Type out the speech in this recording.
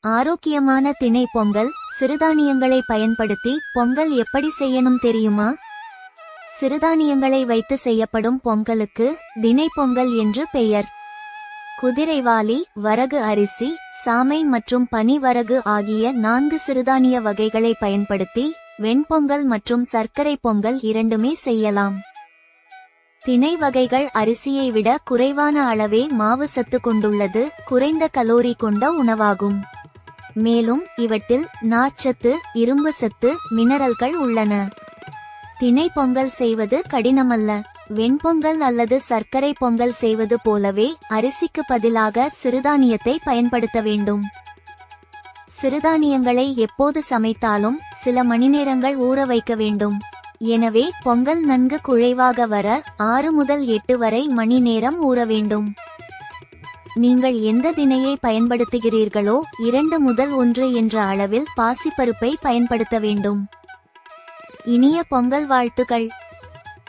ஆரோக்கியமான திணை பொங்கல். சிறுதானியங்களை பயன்படுத்தி பொங்கல் எப்படி செய்யணும் தெரியுமா? சிறுதானியங்களை வைத்து செய்யப்படும் பொங்கலுக்கு திணை பொங்கல் என்று பெயர். குதிரைவாலி, வரகு அரிசி, சாமை மற்றும் பனிவரகு ஆகிய 4 சிறுதானிய வகைகளை பயன்படுத்தி வெண்பொங்கல் மற்றும் சர்க்கரை பொங்கல் இரண்டுமே செய்யலாம். திணை வகைகள் அரிசியை விட குறைவான அளவே மாவு சத்து கொண்டுள்ளது, குறைந்த கலோரி கொண்ட உணவாகும். மேலும் இவற்றில் நார்ச்சத்து, இரும்பு சத்து, மினரல்கள் உள்ளன. திணை பொங்கல் செய்வது கடினமல்ல. வெண்பொங்கல் அல்லது சர்க்கரை பொங்கல் செய்வது போலவே அரிசிக்கு பதிலாக சிறுதானியத்தை பயன்படுத்த வேண்டும். சிறுதானியங்களை எப்போது சமைத்தாலும் சில மணிநேரங்கள் ஊற வைக்க வேண்டும். எனவே பொங்கல் நன்கு குழைவாக வர 6 முதல் 8 வரை மணி நேரம் ஊற வேண்டும். நீங்கள் எந்த திணையை பயன்படுத்துகிறீர்களோ 2 முதல் 1 என்ற அளவில் பாசிப்பருப்பை பயன்படுத்த வேண்டும். இனிய பொங்கல் வாழ்த்துக்கள்.